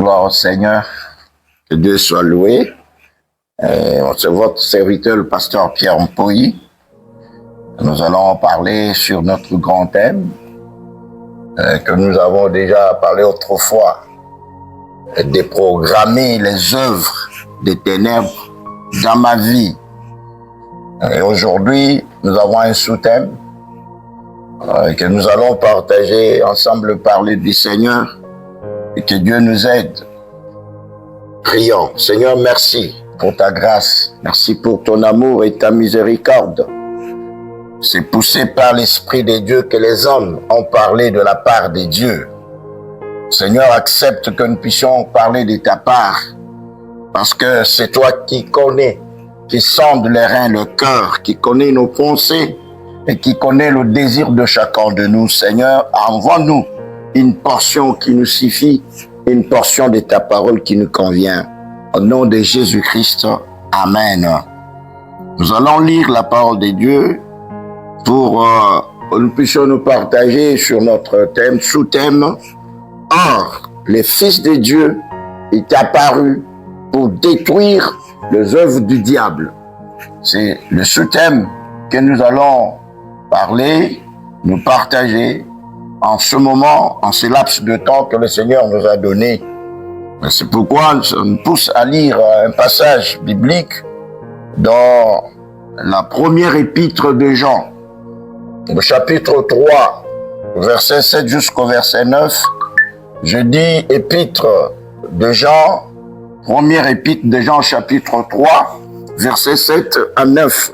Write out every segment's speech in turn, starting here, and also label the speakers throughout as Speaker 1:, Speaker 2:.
Speaker 1: Gloire au Seigneur, que Dieu soit loué. C'est votre serviteur, le pasteur Pierre Mpoyi. Nous allons parler sur notre grand thème que nous avons déjà parlé autrefois, déprogrammer les œuvres des ténèbres dans ma vie. Et aujourd'hui, nous avons un sous-thème que nous allons partager ensemble, parler du Seigneur et que Dieu nous aide. Prions. Seigneur, merci pour ta grâce. Merci pour ton amour et ta miséricorde. C'est poussé par l'Esprit de Dieu que les hommes ont parlé de la part de Dieu. Seigneur, accepte que nous puissions parler de ta part, parce que c'est toi qui connais, qui sonde les reins, le cœur, qui connais nos pensées et qui connais le désir de chacun de nous. Seigneur, envoie-nous une portion qui nous suffit, une portion de ta parole qui nous convient. Au nom de Jésus-Christ, Amen. Nous allons lire la parole de Dieu pour que nous puissions nous partager sur notre thème, sous-thème. Or, le Fils de Dieu est apparu pour détruire les œuvres du diable. C'est le sous-thème que nous allons parler, nous partager en ce moment, en ce laps de temps que le Seigneur nous a donné. C'est pourquoi ça nous pousse à lire un passage biblique dans la première épître de Jean, au chapitre 3, verset 7 jusqu'au verset 9. Je dis épître de Jean, première épître de Jean, chapitre 3, verset 7 à 9.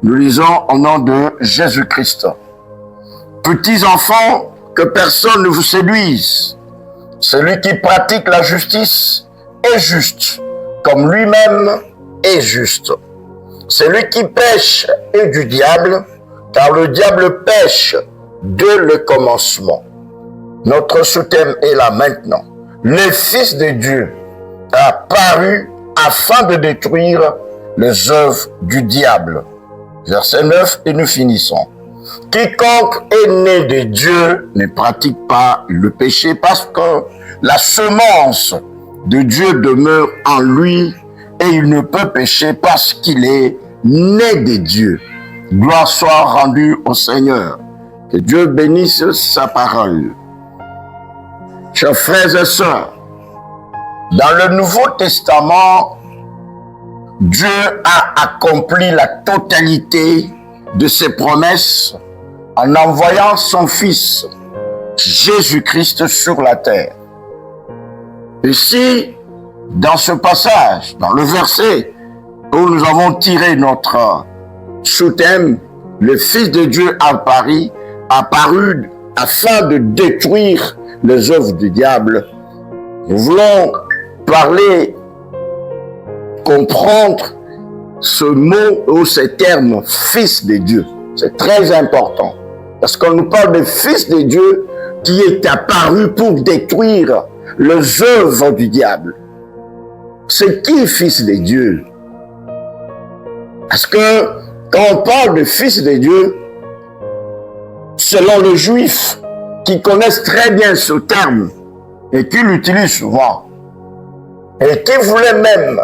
Speaker 1: Nous lisons au nom de Jésus-Christ. Petits enfants, que personne ne vous séduise. Celui qui pratique la justice est juste, comme lui-même est juste. Celui qui pêche est du diable, car le diable pêche dès le commencement. Notre sous-thème est là maintenant. Le Fils de Dieu a paru afin de détruire les œuvres du diable. Verset 9, et nous finissons. Quiconque est né de Dieu ne pratique pas le péché parce que la semence de Dieu demeure en lui et il ne peut pécher parce qu'il est né de Dieu. Gloire soit rendue au Seigneur. Que Dieu bénisse sa parole. Chers frères et sœurs, dans le Nouveau Testament, Dieu a accompli la totalité de ses promesses en envoyant son Fils, Jésus-Christ, sur la terre. Ici, dans ce passage, dans le verset où nous avons tiré notre sous-thème, le Fils de Dieu apparu afin de détruire les œuvres du diable. Nous voulons parler, comprendre ce mot ou ce terme, Fils de Dieu. C'est très important. Parce qu'on nous parle de Fils de Dieu qui est apparu pour détruire les œuvres du diable. C'est qui Fils de Dieu? Parce que quand on parle de Fils de Dieu, selon les Juifs qui connaissent très bien ce terme et qui l'utilisent souvent, et qui voulaient même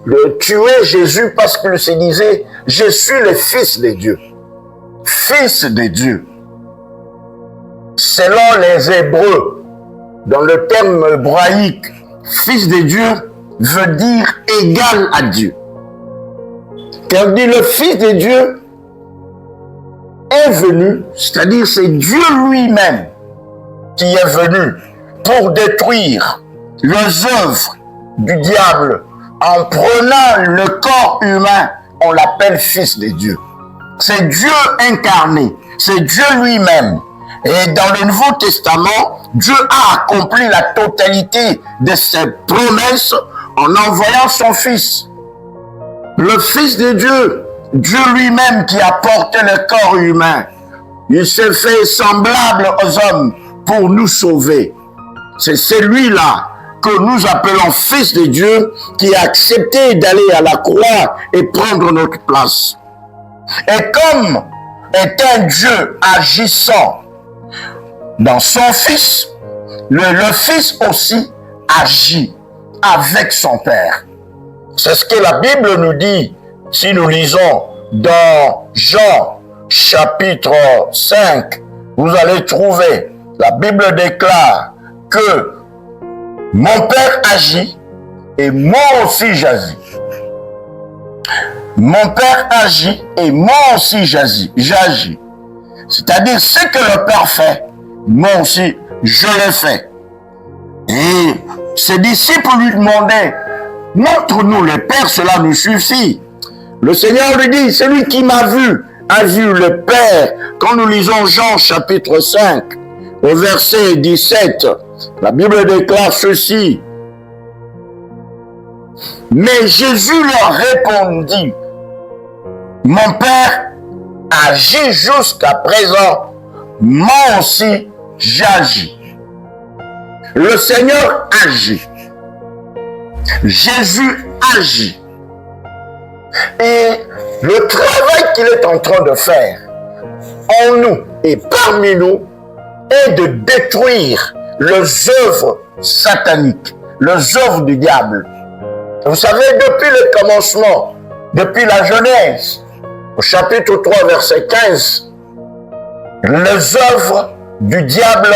Speaker 1: le tuer Jésus parce qu'il se disait « Je suis le Fils de Dieu ». Fils de Dieu. Selon les Hébreux, dans le terme hébraïque, Fils de Dieu veut dire égal à Dieu. Quand on dit le Fils de Dieu est venu, c'est-à-dire c'est Dieu lui-même qui est venu pour détruire les œuvres du diable. En prenant le corps humain, on l'appelle Fils de Dieu. C'est Dieu incarné, c'est Dieu lui-même. Et dans le Nouveau Testament, Dieu a accompli la totalité de ses promesses en envoyant son Fils. Le Fils de Dieu, Dieu lui-même qui a porté le corps humain, il s'est fait semblable aux hommes pour nous sauver. C'est celui-là que nous appelons Fils de Dieu qui a accepté d'aller à la croix et prendre notre place. Et comme est un Dieu agissant dans son Fils, le Fils aussi agit avec son Père. C'est ce que la Bible nous dit. Si nous lisons dans Jean chapitre 5, vous allez trouver, la Bible déclare que mon Père agit et moi aussi j'agis. Mon Père agit et moi aussi j'agis. C'est-à-dire ce que le Père fait, moi aussi je le fais. Et ses disciples lui demandaient, montre-nous le Père, cela nous suffit. Le Seigneur lui dit, celui qui m'a vu a vu le Père. Quand nous lisons Jean chapitre 5, au verset 17, la Bible déclare ceci. Mais Jésus leur répondit, mon Père agit jusqu'à présent, moi aussi j'agis. Le Seigneur agit. Jésus agit. Et le travail qu'il est en train de faire en nous et parmi nous est de détruire les œuvres sataniques, les œuvres du diable. Vous savez, depuis le commencement, depuis la Genèse, au chapitre 3, verset 15, les œuvres du diable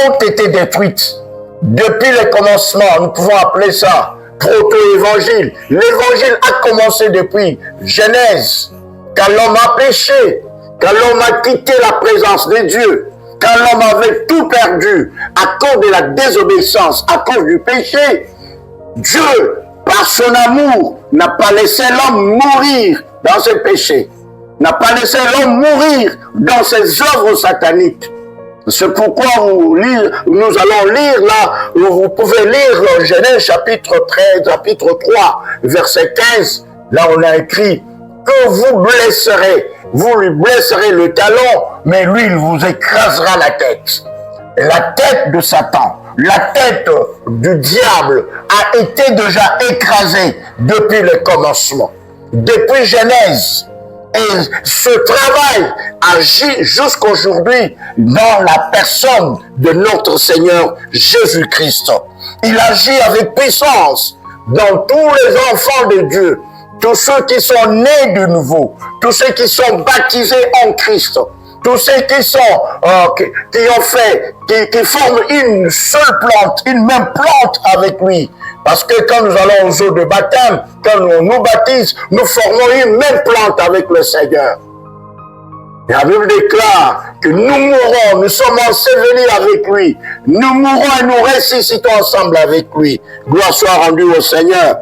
Speaker 1: ont été détruites. Depuis le commencement, nous pouvons appeler ça proto-évangile. L'évangile a commencé depuis Genèse, quand l'homme a péché, quand l'homme a quitté la présence de Dieu, quand l'homme avait tout perdu à cause de la désobéissance, à cause du péché. Dieu, par son amour, n'a pas laissé l'homme mourir dans ses péchés, n'a pas laissé l'homme mourir dans ses œuvres sataniques. C'est pourquoi nous allons lire là, vous pouvez lire Genèse chapitre 13, chapitre 3, verset 15. Là, on a écrit que vous lui blesserez le talon, mais lui, il vous écrasera la tête. La tête de Satan, la tête du diable a été déjà écrasée depuis le commencement, depuis Genèse. Et ce travail agit jusqu'aujourd'hui dans la personne de notre Seigneur Jésus-Christ. Il agit avec puissance dans tous les enfants de Dieu, tous ceux qui sont nés de nouveau, tous ceux qui sont baptisés en Christ, tous ceux qui sont, qui forment une seule plante, une même plante avec lui. Parce que quand nous allons aux eaux de baptême, quand on nous baptise, nous formons une même plante avec le Seigneur. Et la Bible déclare que nous mourrons, nous sommes ensevelis avec lui. Nous mourrons et nous ressuscitons ensemble avec lui. Gloire soit rendue au Seigneur.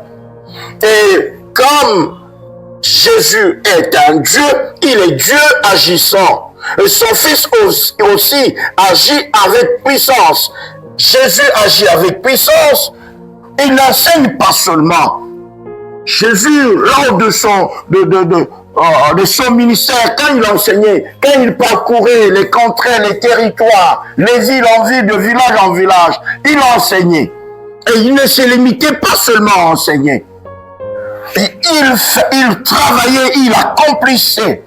Speaker 1: Et comme Jésus est un Dieu, il est Dieu agissant. Et son Fils aussi agit avec puissance. Jésus agit avec puissance. Il n'enseigne pas seulement. Jésus, lors de son ministère, quand il enseignait, quand il parcourait les contrées, les territoires, les villes en ville, de village en village, il enseignait. Et il ne se limitait pas seulement à enseigner. Et il travaillait, il accomplissait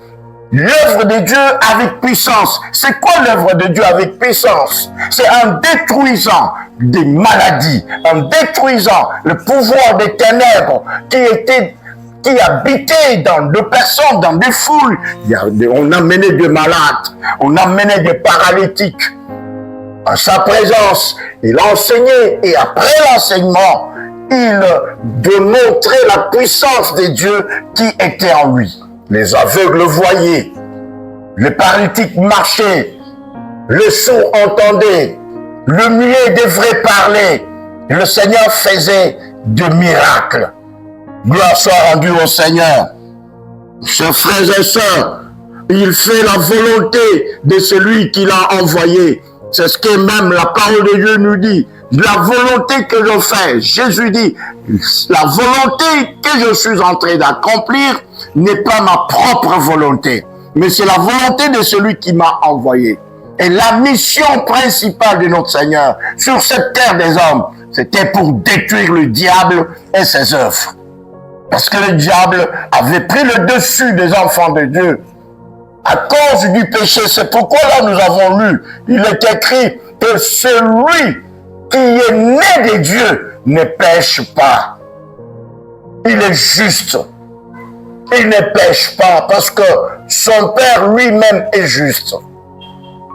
Speaker 1: l'œuvre de Dieu avec puissance. C'est quoi l'œuvre de Dieu avec puissance? C'est en détruisant des maladies, en détruisant le pouvoir des ténèbres qui habitait dans des personnes, dans des foules. On amenait des malades, on amenait des paralytiques. En sa présence, il enseignait et après l'enseignement, il démontrait la puissance de Dieu qui était en lui. Les aveugles voyaient, les paralytiques marchaient, les sourds entendaient, le muet devrait parler. Le Seigneur faisait des miracles. Gloire soit rendue au Seigneur. Chers frères et sœurs, il fait la volonté de celui qui l'a envoyé. C'est ce que même la parole de Dieu nous dit. La volonté que je fais, Jésus dit, la volonté que je suis en train d'accomplir n'est pas ma propre volonté, mais c'est la volonté de celui qui m'a envoyé. Et la mission principale de notre Seigneur sur cette terre des hommes, c'était pour détruire le diable et ses œuvres. Parce que le diable avait pris le dessus des enfants de Dieu à cause du péché. C'est pourquoi là nous avons lu, il est écrit que celui qui est né de Dieu ne pêche pas. Il est juste. Il ne pêche pas parce que son Père lui-même est juste.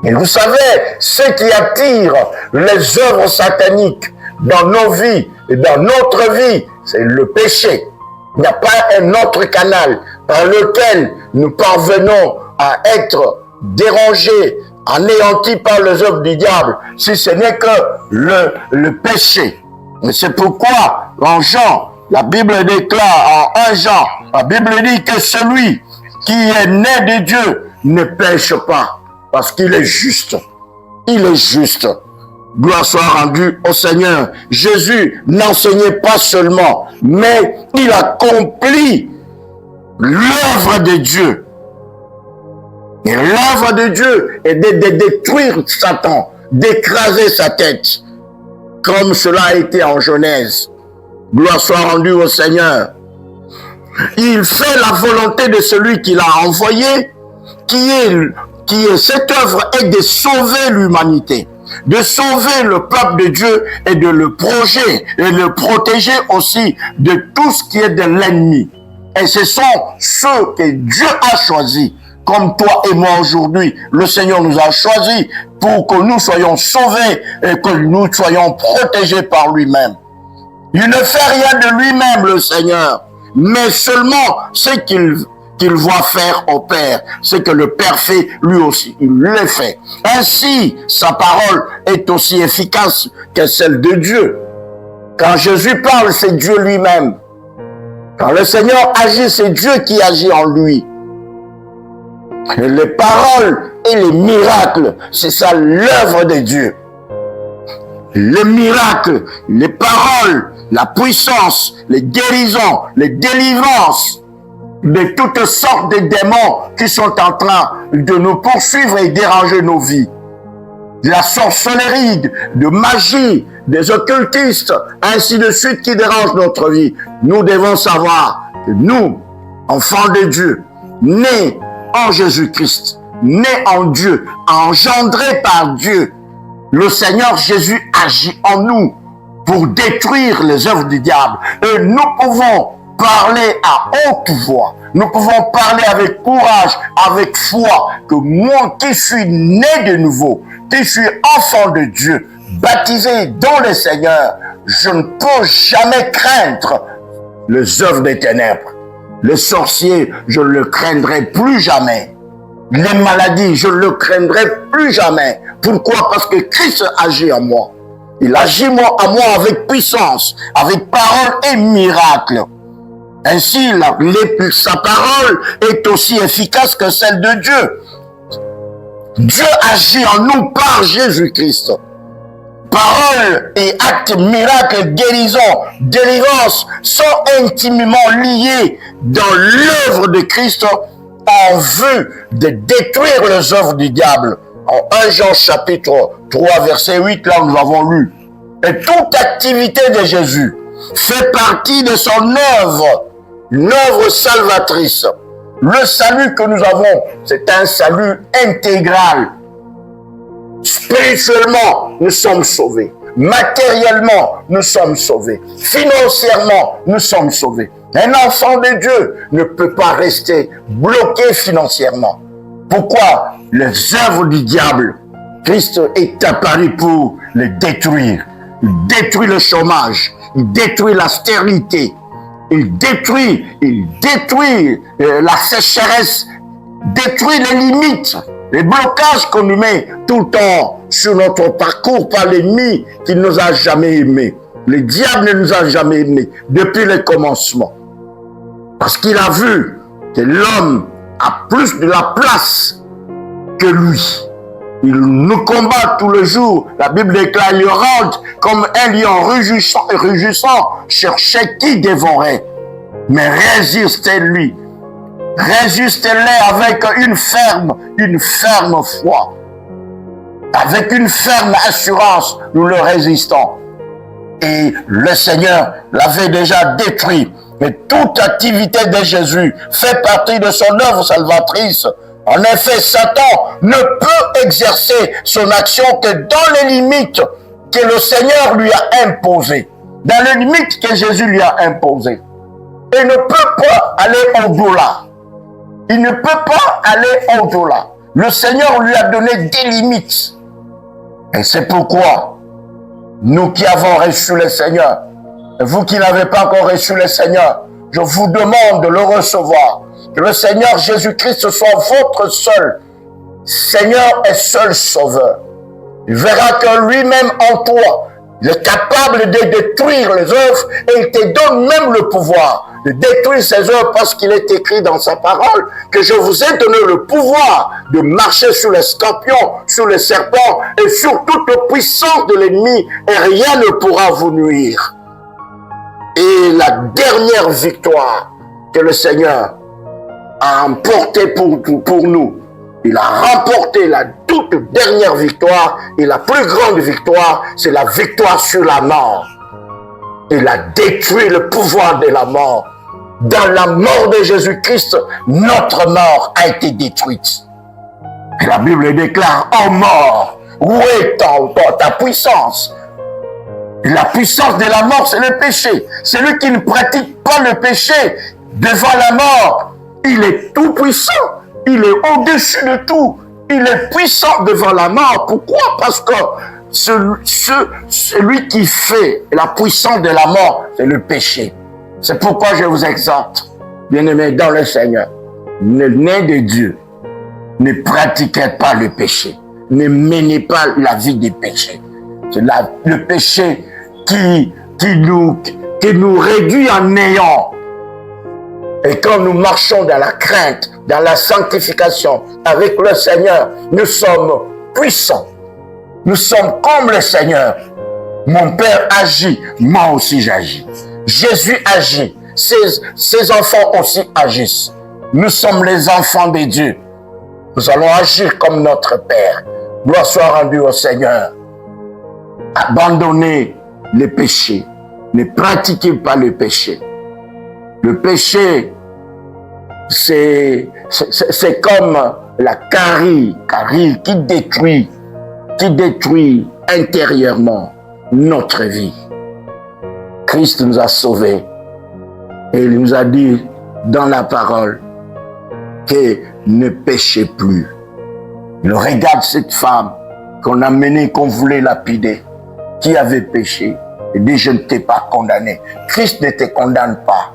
Speaker 1: Et vous savez, ce qui attire les œuvres sataniques dans nos vies et dans notre vie, c'est le péché. Il n'y a pas un autre canal par lequel nous parvenons à être dérangés, anéantis par les œuvres du diable, si ce n'est que le péché. Et c'est pourquoi, en Jean, la Bible déclare, en 1 Jean, la Bible dit que celui qui est né de Dieu ne pêche pas, parce qu'il est juste. Il est juste. Gloire soit rendue au Seigneur. Jésus n'enseignait pas seulement, mais il accomplit l'œuvre de Dieu. Et l'œuvre de Dieu est de détruire Satan, d'écraser sa tête, comme cela a été en Genèse. Gloire soit rendue au Seigneur. Il fait la volonté de celui qui l'a envoyé, qui est cette œuvre est de sauver l'humanité, de sauver le peuple de Dieu et de le protéger et le protéger aussi de tout ce qui est de l'ennemi. Et ce sont ceux que Dieu a choisis, comme toi et moi aujourd'hui. Le Seigneur nous a choisis pour que nous soyons sauvés et que nous soyons protégés par lui-même. Il ne fait rien de lui-même, le Seigneur, mais seulement ce qu'il voit faire au Père, ce que le Père fait, lui aussi, il le fait. Ainsi, sa parole est aussi efficace que celle de Dieu. Quand Jésus parle, c'est Dieu lui-même. Quand le Seigneur agit, c'est Dieu qui agit en lui. Et les paroles et les miracles, c'est ça l'œuvre de Dieu. Les miracles, les paroles, la puissance, les guérisons, les délivrances de toutes sortes de démons qui sont en train de nous poursuivre et déranger nos vies. De la sorcellerie, de magie, des occultistes, ainsi de suite qui dérangent notre vie. Nous devons savoir que nous, enfants de Dieu, nés en Jésus-Christ, nés en Dieu, engendrés par Dieu, le Seigneur Jésus agit en nous pour détruire les œuvres du diable. Et nous pouvons parler à haute voix. Nous pouvons parler avec courage, avec foi, que moi qui suis né de nouveau, qui suis enfant de Dieu, baptisé dans le Seigneur, je ne peux jamais craindre les œuvres des ténèbres. Les sorciers, je ne le craindrai plus jamais. Les maladies, je ne le craindrai plus jamais. Pourquoi? Parce que Christ agit en moi. Il agit en moi avec puissance, avec parole et miracle. Ainsi, sa parole est aussi efficace que celle de Dieu. Dieu agit en nous par Jésus-Christ. Parole et actes, miracles, guérison, délivrance sont intimement liés dans l'œuvre de Christ en vue de détruire les œuvres du diable. En 1 Jean chapitre 3 verset 8, là nous avons lu. Et toute activité de Jésus fait partie de son œuvre, une œuvre salvatrice. Le salut que nous avons, c'est un salut intégral. Spirituellement, nous sommes sauvés. Matériellement, nous sommes sauvés. Financièrement, nous sommes sauvés. Un enfant de Dieu ne peut pas rester bloqué financièrement. Pourquoi? Les œuvres du diable, Christ est apparu pour les détruire. Il détruit le chômage, il détruit la stérilité, il détruit la sécheresse, détruit les limites, les blocages qu'on nous met tout le temps sur notre parcours par l'ennemi qui ne nous a jamais aimés. Le diable ne nous a jamais aimés depuis le commencement. Parce qu'il a vu que l'homme a plus de la place que lui. Il nous combat tous les jours. La Bible déclare, il rentre comme un lion rugissant, cherchait qui dévorait. Mais résistez-lui. Résistez-les avec une ferme foi. Avec une ferme assurance, nous le résistons. Et le Seigneur l'avait déjà détruit. Mais toute activité de Jésus fait partie de son œuvre salvatrice. En effet, Satan ne peut exercer son action que dans les limites que le Seigneur lui a imposées, dans les limites que Jésus lui a imposées. Il ne peut pas aller au-delà. Il ne peut pas aller au-delà. Le Seigneur lui a donné des limites. Et c'est pourquoi, nous qui avons reçu le Seigneur, et vous qui n'avez pas encore reçu le Seigneur, je vous demande de le recevoir. Que le Seigneur Jésus-Christ soit votre seul Seigneur et seul Sauveur. Il verra que lui-même en toi, il est capable de détruire les œuvres et il te donne même le pouvoir de détruire ces œuvres parce qu'il est écrit dans sa parole que je vous ai donné le pouvoir de marcher sur les scorpions, sur les serpents et sur toute puissance de l'ennemi et rien ne pourra vous nuire. Et la dernière victoire que le Seigneur a remportée pour nous, il a remporté la toute dernière victoire et la plus grande victoire, c'est la victoire sur la mort. Il a détruit le pouvoir de la mort. Dans la mort de Jésus-Christ, notre mort a été détruite. Et la Bible déclare, « Oh mort, où est ta puissance ?» La puissance de la mort, c'est le péché. Celui qui ne pratique pas le péché devant la mort, il est tout puissant. Il est au-dessus de tout. Il est puissant devant la mort. Pourquoi? Parce que celui qui fait la puissance de la mort, c'est le péché. C'est pourquoi je vous exhorte, bien-aimés dans le Seigneur, né de Dieu, ne pratiquez pas le péché. Ne menez pas la vie des péchés. C'est le péché qui nous réduit en néant. Et quand nous marchons dans la crainte, dans la sanctification avec le Seigneur, nous sommes puissants. Nous sommes comme le Seigneur. Mon Père agit, moi aussi j'agis. Jésus agit, ses enfants aussi agissent. Nous sommes les enfants de Dieu. Nous allons agir comme notre Père. Gloire soit rendue au Seigneur. Abandonnez les péchés. Ne pratiquez pas le péché. Le péché, c'est comme la carie qui détruit intérieurement notre vie. Christ nous a sauvés et il nous a dit dans la parole que ne péchez plus. Il regarde cette femme qu'on a menée, qu'on voulait lapider, qui avait péché. Il dit, je ne t'ai pas condamné. Christ ne te condamne pas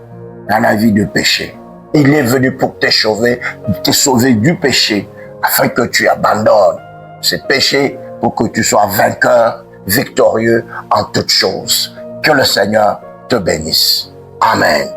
Speaker 1: dans la vie de péché. Il est venu pour te sauver du péché, afin que tu abandonnes ce péché pour que tu sois vainqueur, victorieux en toutes choses. Que le Seigneur te bénisse. Amen.